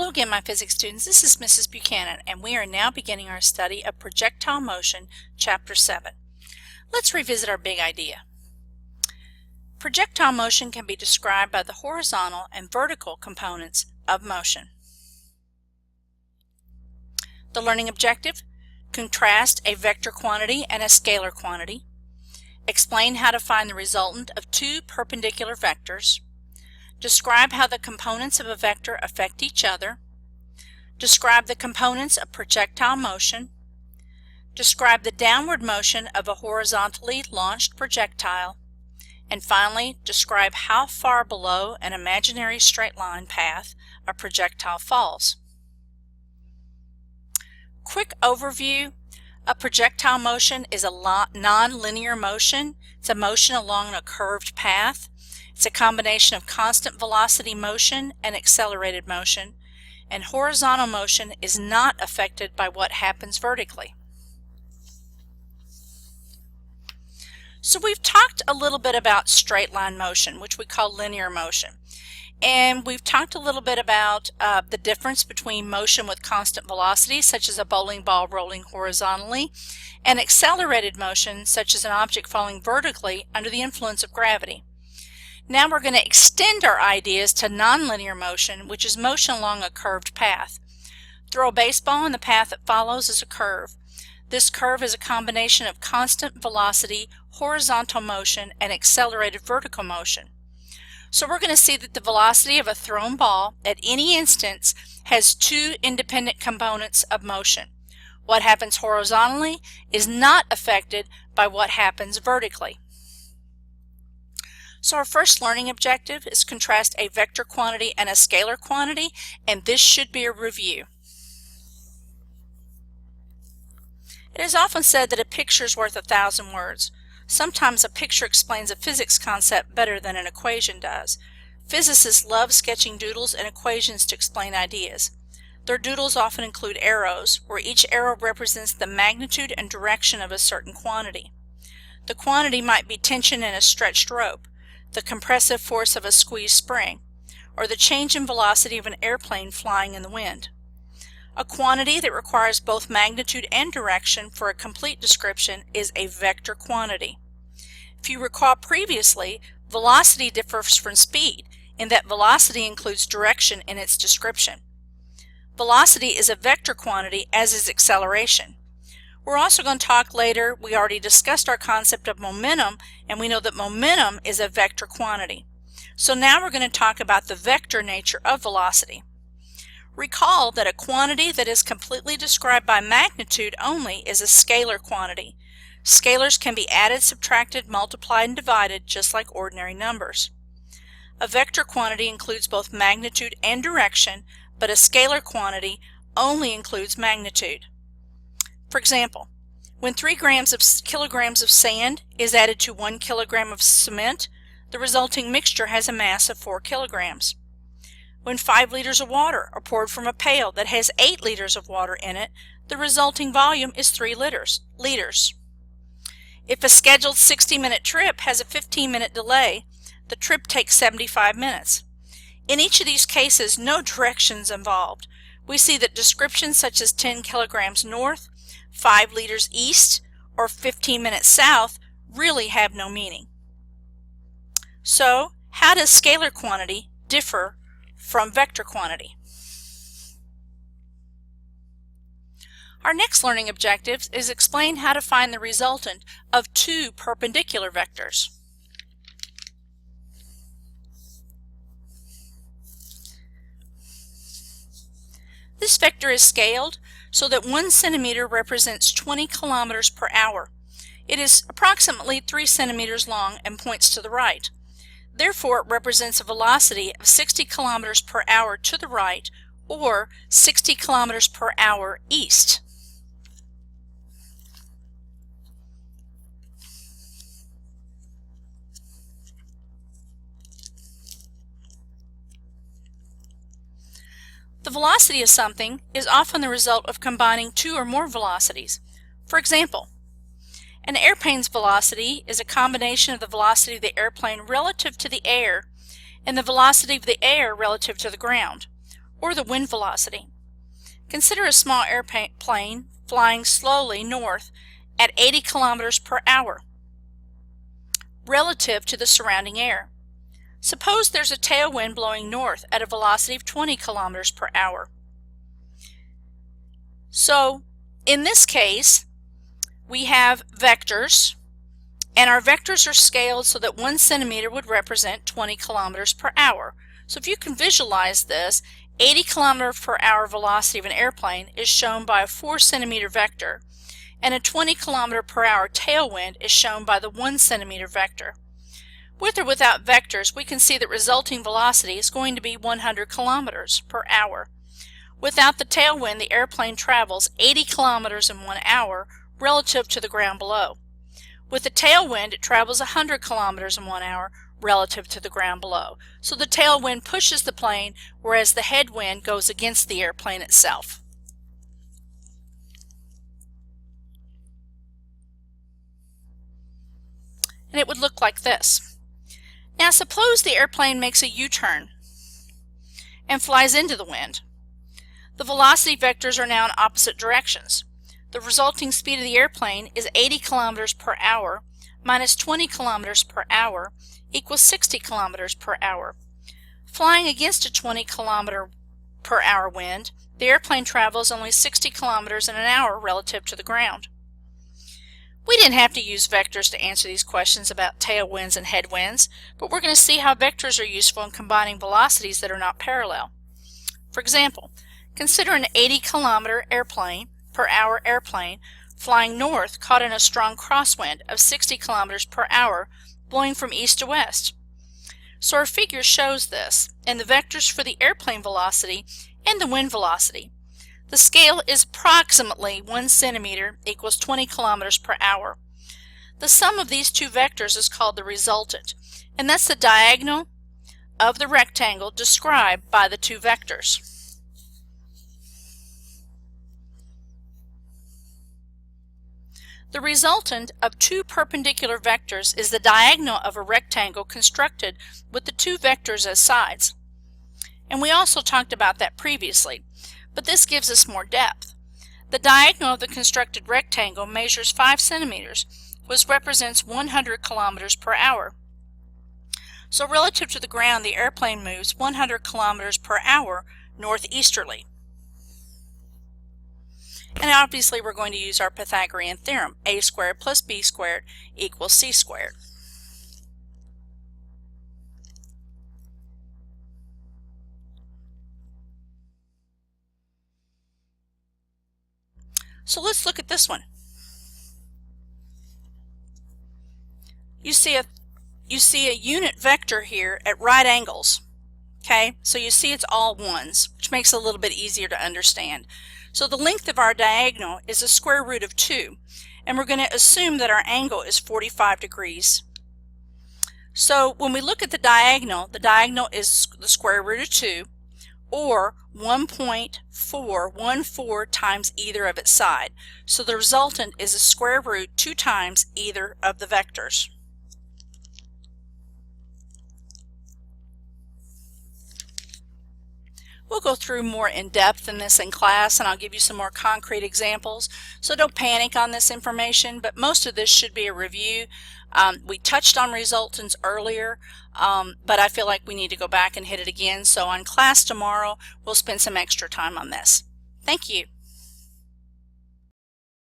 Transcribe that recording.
Hello again, my physics students. This is Mrs. Buchanan, and we are now beginning our study of projectile motion, Chapter 7. Let's revisit our big idea. Projectile motion can be described by the horizontal and vertical components of motion. The learning objective: contrast a vector quantity and a scalar quantity. Explain how to find the resultant of two perpendicular vectors. Describe how the components of a vector affect each other. Describe the components of projectile motion. Describe the downward motion of a horizontally launched projectile. And finally, describe how far below an imaginary straight line path a projectile falls. Quick overview: a projectile motion is a non-linear motion. It's a motion along a curved path. It's a combination of constant velocity motion and accelerated motion, and horizontal motion is not affected by what happens vertically. So we've talked a little bit about straight line motion, which we call linear motion. And we've talked a little bit about the difference between motion with constant velocity, such as a bowling ball rolling horizontally, and accelerated motion, such as an object falling vertically under the influence of gravity. Now we're going to extend our ideas to nonlinear motion, which is motion along a curved path. Throw a baseball and the path that follows is a curve. This curve is a combination of constant velocity, horizontal motion, and accelerated vertical motion. So we're going to see that the velocity of a thrown ball at any instance has two independent components of motion. What happens horizontally is not affected by what happens vertically. So our first learning objective is contrast a vector quantity and a scalar quantity, and this should be a review. It is often said that a picture is worth 1,000 words. Sometimes a picture explains a physics concept better than an equation does. Physicists love sketching doodles and equations to explain ideas. Their doodles often include arrows, where each arrow represents the magnitude and direction of a certain quantity. The quantity might be tension in a stretched rope, the compressive force of a squeezed spring, or the change in velocity of an airplane flying in the wind. A quantity that requires both magnitude and direction for a complete description is a vector quantity. If you recall previously, velocity differs from speed in that velocity includes direction in its description. Velocity is a vector quantity, as is acceleration. We're also going to talk later, we already discussed our concept of momentum, and we know that momentum is a vector quantity. So now we're going to talk about the vector nature of velocity. Recall that a quantity that is completely described by magnitude only is a scalar quantity. Scalars can be added, subtracted, multiplied, and divided just like ordinary numbers. A vector quantity includes both magnitude and direction, but a scalar quantity only includes magnitude. For example, when 3 kilograms of sand is added to 1 kilogram of cement, the resulting mixture has a mass of 4 kilograms. When 5 liters of water are poured from a pail that has 8 liters of water in it, the resulting volume is 3 liters. If a scheduled 60-minute trip has a 15-minute delay, the trip takes 75 minutes. In each of these cases, no directions involved. We see that descriptions such as 10 kilograms north, 5 liters east, or 15 minutes south really have no meaning. So, how does scalar quantity differ from vector quantity? Our next learning objective is explain how to find the resultant of two perpendicular vectors. This vector is scaled so that 1 centimeter represents 20 kilometers per hour. It is approximately 3 centimeters long and points to the right. Therefore, it represents a velocity of 60 kilometers per hour to the right, or 60 kilometers per hour east. The velocity of something is often the result of combining two or more velocities. For example, an airplane's velocity is a combination of the velocity of the airplane relative to the air and the velocity of the air relative to the ground. or the wind velocity. Consider a small airplane flying slowly north at 80 kilometers per hour relative to the surrounding air. Suppose there's a tailwind blowing north at a velocity of 20 kilometers per hour. So in this case, we have vectors, and our vectors are scaled so that 1 centimeter would represent 20 kilometers per hour. So if you can visualize this, 80 kilometers per hour velocity of an airplane is shown by a 4 centimeter vector, and a 20 kilometer per hour tailwind is shown by the 1 centimeter vector. With or without vectors, we can see that resulting velocity is going to be 100 kilometers per hour. Without the tailwind, the airplane travels 80 kilometers in 1 hour relative to the ground below. With the tailwind, it travels 100 kilometers in 1 hour relative to the ground below. So the tailwind pushes the plane, whereas the headwind goes against the airplane itself. And it would look like this. Now suppose the airplane makes a U-turn and flies into the wind. The velocity vectors are now in opposite directions. The resulting speed of the airplane is 80 kilometers per hour minus 20 kilometers per hour equals 60 kilometers per hour. Flying against a 20 kilometer per hour wind, the airplane travels only 60 kilometers in an hour relative to the ground. We didn't have to use vectors to answer these questions about tailwinds and headwinds, but we're going to see how vectors are useful in combining velocities that are not parallel. For example, consider an 80 kilometer per hour airplane flying north caught in a strong crosswind of 60 kilometers per hour blowing from east to west. So our figure shows this, and the vectors for the airplane velocity and the wind velocity. The scale is approximately 1 centimeter equals 20 kilometers per hour. The sum of these two vectors is called the resultant, and that's the diagonal of the rectangle described by the two vectors. The resultant of two perpendicular vectors is the diagonal of a rectangle constructed with the two vectors as sides. And we also talked about that previously, but this gives us more depth. The diagonal of the constructed rectangle measures 5 centimeters, which represents 100 kilometers per hour. So relative to the ground, the airplane moves 100 kilometers per hour northeasterly. And obviously we're going to use our Pythagorean theorem, a squared plus b squared equals c squared. So let's look at this one. You see a unit vector here at right angles. Okay, so you see it's all ones, which makes it a little bit easier to understand. So the length of our diagonal is the square root of 2, and we're going to assume that our angle is 45 degrees. So when we look at the diagonal is the square root of 2, or 1.414 times either of its side. So the resultant is a square root 2 times either of the vectors. We'll go through more in depth in this in class, and I'll give you some more concrete examples. So don't panic on this information, but most of this should be a review. We touched on resultants earlier, but I feel like we need to go back and hit it again. So on class tomorrow, we'll spend some extra time on this. Thank you.